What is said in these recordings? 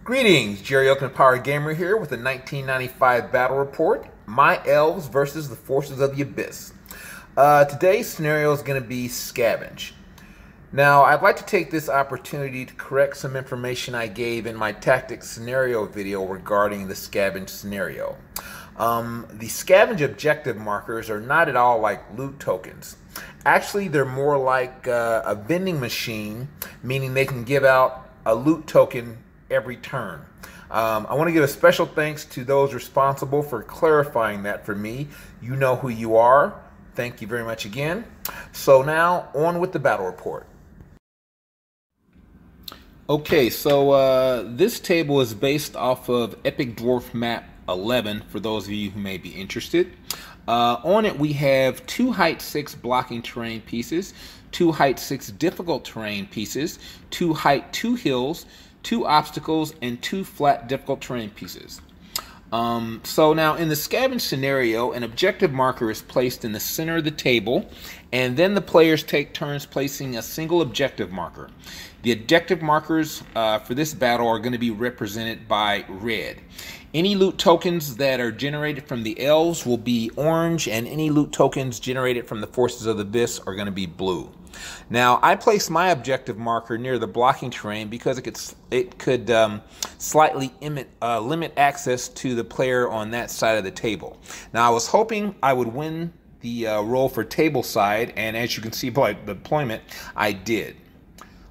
Greetings, Jerry Oakland Power Gamer here with a 1995 battle report, My Elves versus the Forces of the Abyss. Today's scenario is going to be Scavenge. Now, I'd like to take this opportunity to correct some information I gave in my tactics scenario video regarding the Scavenge scenario. The Scavenge objective markers are not at all like loot tokens. Actually, they're more like a vending machine, meaning they can give out a loot token every turn. I want to give a special thanks to those responsible for clarifying that for me. You know who you are. Thank you very much again. So now, on with the battle report. Okay, so this table is based off of Epic Dwarf Map 11, for those of you who may be interested. On it, we have 2 height 6 blocking terrain pieces, 2 height 6 difficult terrain pieces, 2 height 2 hills, 2 obstacles, and 2 flat difficult terrain pieces. So now in the Scavenge scenario, an objective marker is placed in the center of the table, and then the players take turns placing a single objective marker. The objective markers for this battle are going to be represented by red. Any loot tokens that are generated from the Elves will be orange, and any loot tokens generated from the Forces of the Abyss are going to be blue. Now, I placed my objective marker near the blocking terrain because it could slightly limit access to the player on that side of the table. Now, I was hoping I would win the roll for table side, and as you can see by the deployment, I did.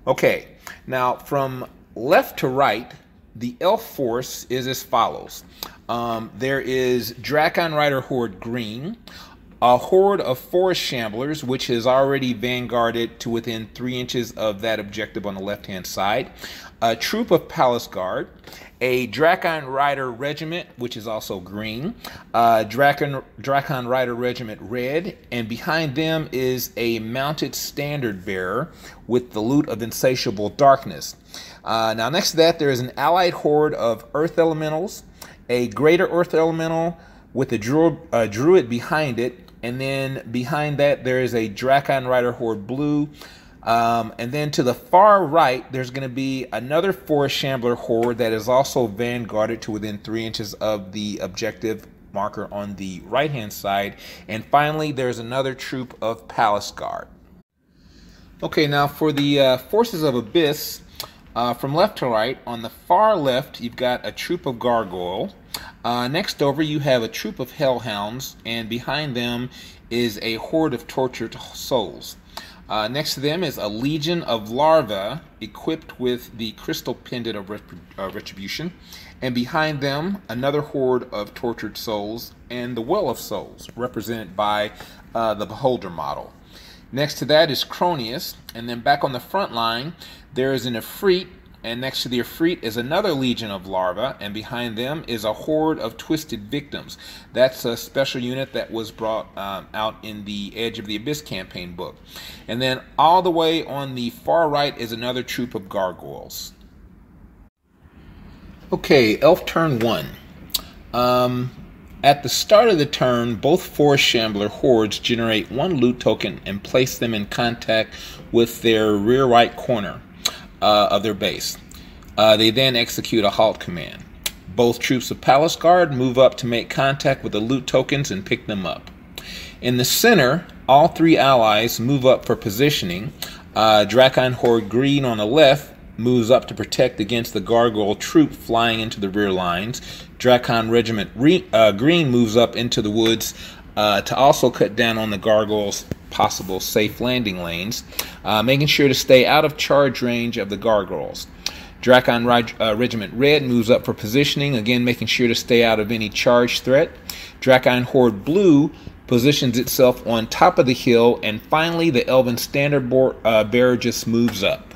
Okay, now from left to right, the elf force is as follows. There is Drakon Rider Horde green, a horde of forest shamblers, which is already vanguarded to within 3 inches of that objective on the left-hand side, a troop of palace guard, a Drakon Rider regiment, which is also green, Drakon Rider regiment red, and behind them is a mounted standard bearer with the loot of insatiable darkness. Now next to that, there is an allied horde of earth elementals, a greater earth elemental with a druid behind it, and then behind that there is a Drakon Rider horde blue. And then to the far right, there's going to be another forest shambler horde that is also vanguarded to within 3 inches of the objective marker on the right hand side. And finally, there's another troop of palace guard. Okay, now for the Forces of Abyss, from left to right, on the far left you've got a troop of gargoyle. Next over you have a troop of hellhounds, and behind them is a horde of tortured souls. Next to them is a legion of larvae equipped with the crystal pendant of retribution, and behind them another horde of tortured souls and the well of souls, represented by the beholder model. Next to that is Cronius, and then back on the front line there is an Ifrit, and next to the Ifrit is another legion of larvae, and behind them is a horde of twisted victims. That's a special unit that was brought out in the Edge of the Abyss campaign book. And then all the way on the far right is another troop of gargoyles. Okay, Elf turn 1. At the start of the turn, both Forest Shambler hordes generate 1 loot token and place them in contact with their rear right corner of their base. They then execute a halt command. Both troops of Palace Guard move up to make contact with the loot tokens and pick them up. In the center, all 3 allies move up for positioning. Drakon Horde Green on the left moves up to protect against the gargoyle troop flying into the rear lines. Drakon Regiment Green moves up into the woods to also cut down on the gargoyles' possible safe landing lanes, making sure to stay out of charge range of the gargoyles. Drakon Regiment Red moves up for positioning, again making sure to stay out of any charge threat. Drakon Horde Blue positions itself on top of the hill, and finally the Elven Standard Bearer just moves up.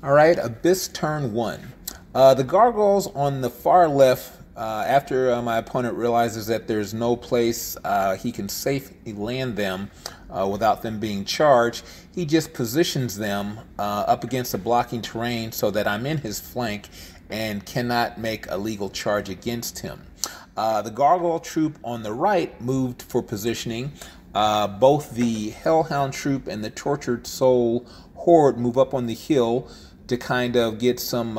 Alright, Abyss turn 1. The gargoyles on the far left, after my opponent realizes that there's no place he can safely land them without them being charged, he just positions them up against the blocking terrain so that I'm in his flank and cannot make a legal charge against him. The gargoyle troop on the right moved for positioning. Both the Hellhound troop and the Tortured Soul horde move up on the hill to kind of get some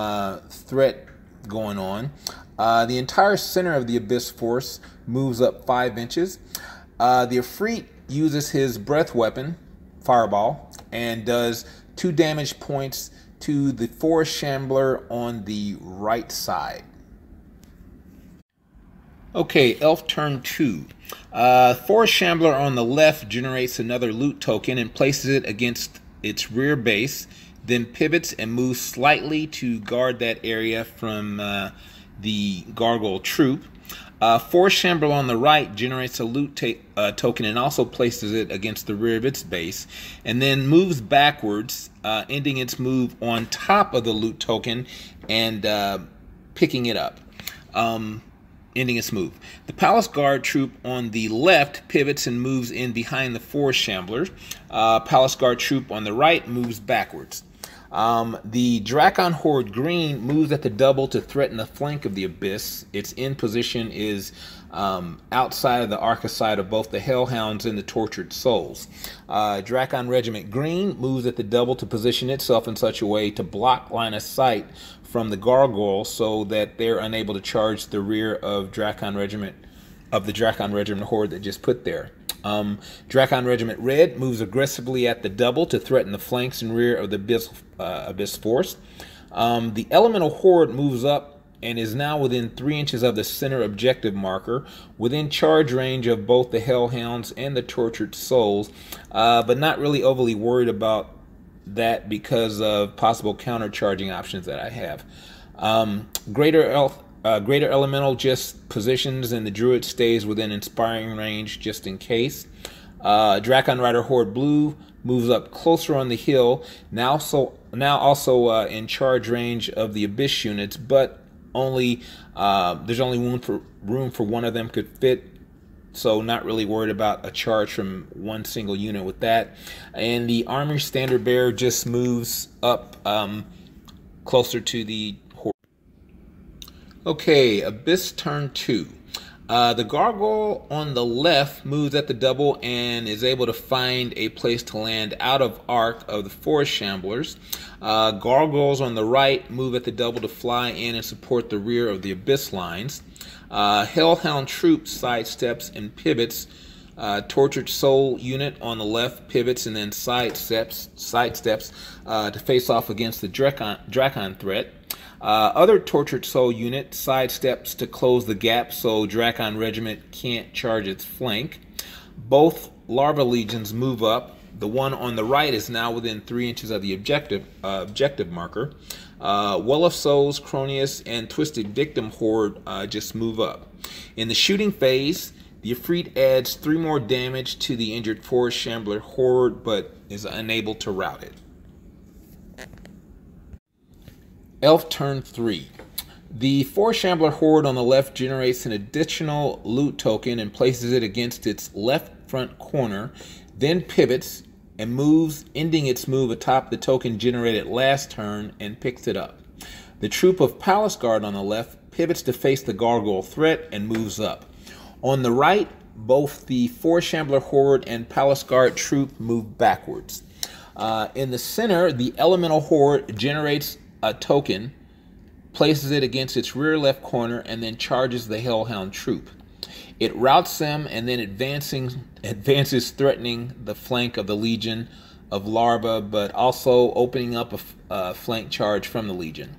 threat going on. The entire center of the Abyss Force moves up 5 inches. The Ifrit uses his breath weapon, Fireball, and does 2 damage points to the Forest Shambler on the right side. Okay, Elf turn 2. Forest Shambler on the left generates another loot token and places it against its rear base, then pivots and moves slightly to guard that area from the Gargoyle troop. Forest Shambler on the right generates a loot token and also places it against the rear of its base, and then moves backwards, ending its move on top of the loot token and picking it up, ending its move. The Palace Guard troop on the left pivots and moves in behind the Forest Shambler. Palace Guard troop on the right moves backwards. The Drakon Horde Green moves at the double to threaten the flank of the Abyss. Its end position is outside of the arcoside of both the Hellhounds and the Tortured Souls. Drakon Regiment Green moves at the double to position itself in such a way to block line of sight from the Gargoyle so that they're unable to charge the rear of the Drakon Regiment Horde that just put there. Drakon Regiment Red moves aggressively at the double to threaten the flanks and rear of the Abyss Force. The Elemental Horde moves up and is now within 3 inches of the center objective marker, within charge range of both the Hellhounds and the Tortured Souls, but not really overly worried about that because of possible counter-charging options that I have. Greater Elemental just positions and the Druid stays within inspiring range just in case. Drakon Rider Horde Blue moves up closer on the hill, now also in charge range of the Abyss units, but there's only room for one of them could fit, so not really worried about a charge from one single unit with that. And the Army Standard Bearer just moves up closer to the Horde. Okay, Abyss turn 2. The Gargoyle on the left moves at the double and is able to find a place to land out of arc of the Forest Shamblers. Gargoyles on the right move at the double to fly in and support the rear of the Abyss lines. Hellhound troop sidesteps and pivots. Tortured Soul unit on the left pivots and then sidesteps to face off against the Drakon threat. Other Tortured Soul unit sidesteps to close the gap so Drakon Regiment can't charge its flank. Both Larva Legions move up. The one on the right is now within 3 inches of the objective marker. Well of Souls, Cronius, and Twisted Victim Horde just move up. In the shooting phase, the Ifrit adds 3 more damage to the injured Forest Shambler Horde, but is unable to rout it. Elf turn 3. The Forest Shambler Horde on the left generates an additional loot token and places it against its left front corner, then pivots and moves, ending its move atop the token generated last turn and picks it up. The troop of Palace Guard on the left pivots to face the Gargoyle threat and moves up. On the right, both the Forest Shambler Horde and Palace Guard troop move backwards. In the center, the Elemental Horde generates a token, places it against its rear left corner, and then charges the Hellhound troop. It routs them and then advances, threatening the flank of the Legion of Larva, but also opening up a flank charge from the Legion.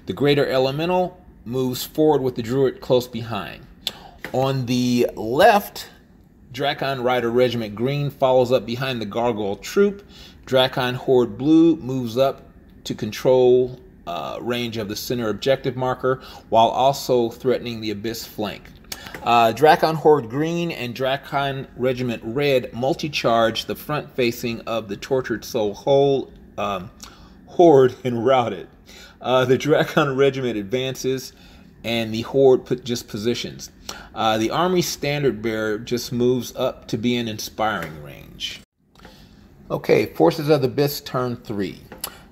The Greater Elemental moves forward with the Druid close behind. On the left, Drakon Rider Regiment Green follows up behind the Gargoyle troop. Drakon Horde Blue moves up to control range of the center objective marker while also threatening the Abyss flank. Drakon Horde Green and Drakon Regiment Red multi-charge the front facing of the Tortured Soul Horde and rout it. The Drakon Regiment advances and the Horde just positions. The Army Standard Bearer just moves up to be in inspiring range. Okay, Forces of the Abyss turn 3.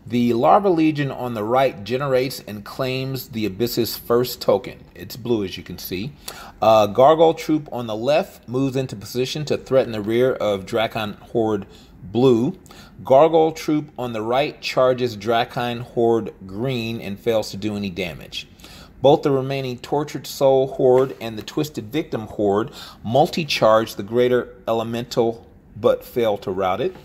The Larva Legion on the right generates and claims the Abyss's first token. It's blue, as you can see. Gargoyle troop on the left moves into position to threaten the rear of Drakon Horde blue. Gargoyle Troop on the right charges Drakine Horde green and fails to do any damage. Both the remaining Tortured Soul Horde and the Twisted Victim Horde multi-charge the Greater Elemental but fail to rout it.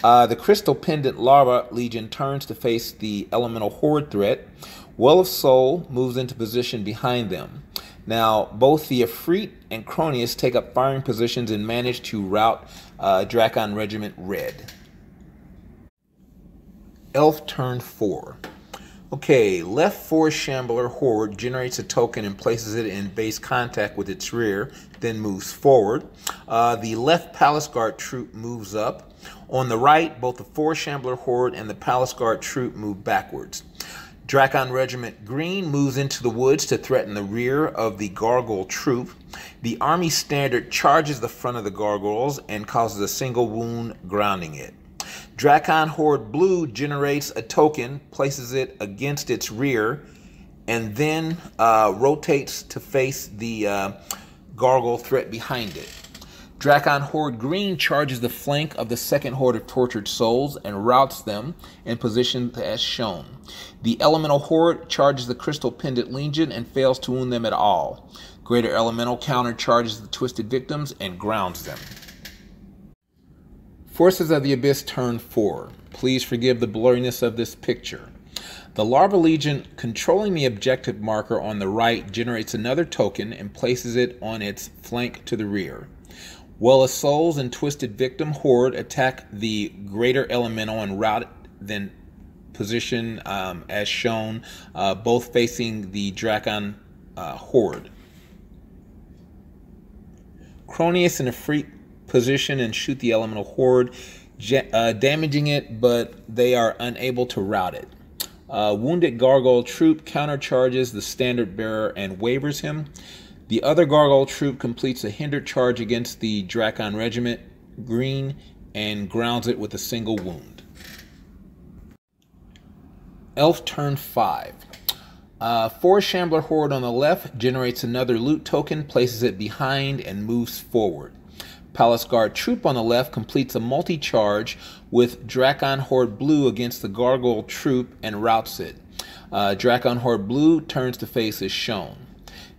The Crystal Pendant Larva Legion turns to face the Elemental Horde threat. Well of Soul moves into position behind them. Now, both the Efreet and Cronius take up firing positions and manage to rout Drakon Regiment Red. Elf turn 4. Okay, left 4 Shambler Horde generates a token and places it in base contact with its rear, then moves forward. The left Palace Guard troop moves up. On the right, both the 4 Shambler Horde and the Palace Guard troop move backwards. Drakon Regiment Green moves into the woods to threaten the rear of the Gargoyle troop. The Army Standard charges the front of the Gargoyles and causes a single wound, grounding it. Drakon Horde Blue generates a token, places it against its rear, and then rotates to face the Gargoyle threat behind it. Drakon Horde Green charges the flank of the second Horde of Tortured Souls and routs them in position as shown. The Elemental Horde charges the Crystal Pendant Legion and fails to wound them at all. Greater Elemental counter charges the Twisted Victims and grounds them. Forces of the Abyss turn 4. Please forgive the blurriness of this picture. The Larva Legion, controlling the objective marker on the right, generates another token and places it on its flank to the rear. Well of Souls and Twisted Victim Horde attack the Greater Elemental and rout then position as shown, both facing the Drakon Horde. Cronius and Efreet position and shoot the Elemental Horde, damaging it, but they are unable to rout it. Wounded Gargoyle Troop countercharges the Standard Bearer and wavers him. The other Gargoyle Troop completes a hindered charge against the Drakon Regiment Green and grounds it with a single wound. Elf turn 5. 4 Shambler Horde on the left generates another loot token, places it behind, and moves forward. Palace Guard Troop on the left completes a multi-charge with Drakon Horde Blue against the Gargoyle Troop and routs it. Drakon Horde Blue turns to face as shown.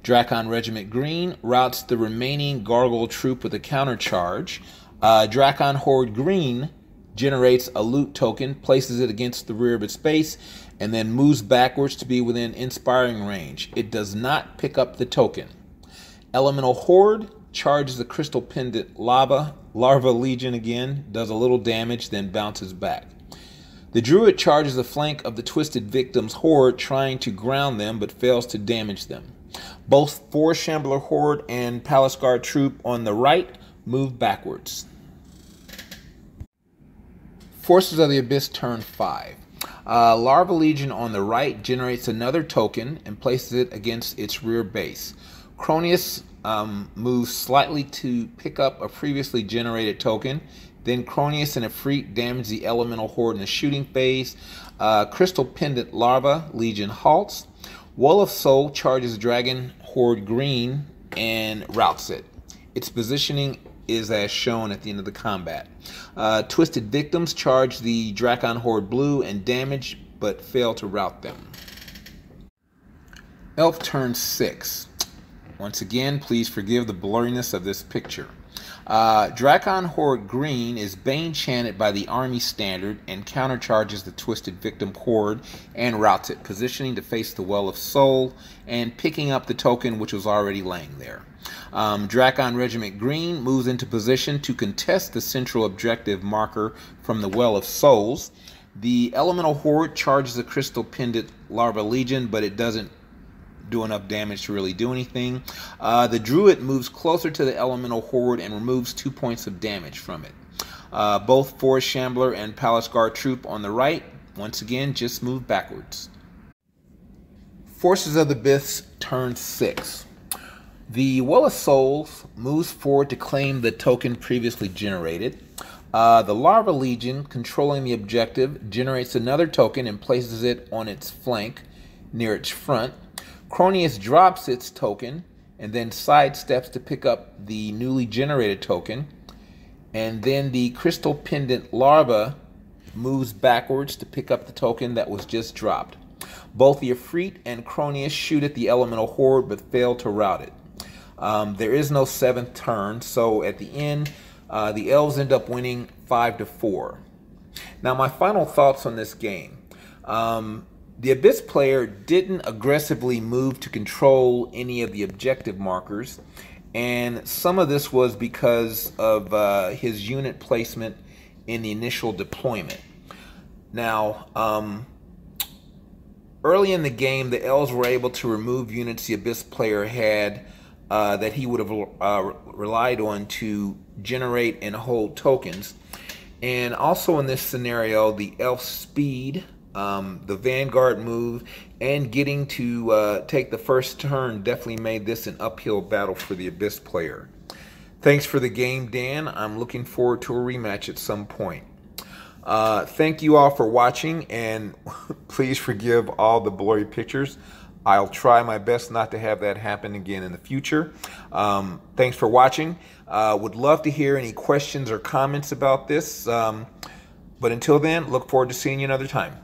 Drakon Regiment Green routs the remaining Gargoyle Troop with a countercharge. Drakon Horde Green generates a loot token, places it against the rear of its base, and then moves backwards to be within inspiring range. It does not pick up the token. Elemental Horde charges the Crystal Pendant Larva Legion again, does a little damage, then bounces back. The Druid charges the flank of the Twisted Victims Horde, trying to ground them, but fails to damage them. Both 4 Shambler Horde and Palace Guard Troop on the right move backwards. Forces of the Abyss turn 5. Larva Legion on the right generates another token and places it against its rear base. Cronius moves slightly to pick up a previously generated token. Then Cronius and Efreet damage the Elemental Horde in the shooting phase. Crystal Pendant Larva Legion halts. Well of Soul charges Dragon Horde Green and routs it. Its positioning is as shown at the end of the combat. Twisted Victims charge the Drakon Horde Blue and damage, but fail to rout them. Elf turn 6. Once again, please forgive the blurriness of this picture. Drakon Horde Green is Bane chanted by the Army Standard and countercharges the Twisted Victim Horde and routs it, positioning to face the Well of Soul and picking up the token which was already laying there. Drakon Regiment Green moves into position to contest the central objective marker from the Well of Souls. The Elemental Horde charges the Crystal Pendant Larva Legion, but it doesn't do enough damage to really do anything. The Druid moves closer to the Elemental Horde and removes 2 points of damage from it. Both 4 Shambler and Palace Guard Troop on the right, once again, just move backwards. Forces of the Abyss turn 6. The Well of Souls moves forward to claim the token previously generated. The Larva Legion, controlling the objective, generates another token and places it on its flank near its front. Cronius drops its token and then sidesteps to pick up the newly generated token. And then the Crystal Pendant Larva moves backwards to pick up the token that was just dropped. Both the Efreet and Cronius shoot at the Elemental Horde but fail to rout it. There is no 7th turn, so at the end, the Elves end up winning 5-4. Now, my final thoughts on this game. The Abyss player didn't aggressively move to control any of the objective markers, and some of this was because of his unit placement in the initial deployment. Now, early in the game, the Elves were able to remove units the Abyss player had that he would have relied on to generate and hold tokens. And also in this scenario, the Elf speed, the Vanguard move, and getting to take the first turn definitely made this an uphill battle for the Abyss player. Thanks for the game, Dan. I'm looking forward to a rematch at some point. Thank you all for watching, and please forgive all the blurry pictures. I'll try my best not to have that happen again in the future. Thanks for watching. Would love to hear any questions or comments about this. But until then, look forward to seeing you another time.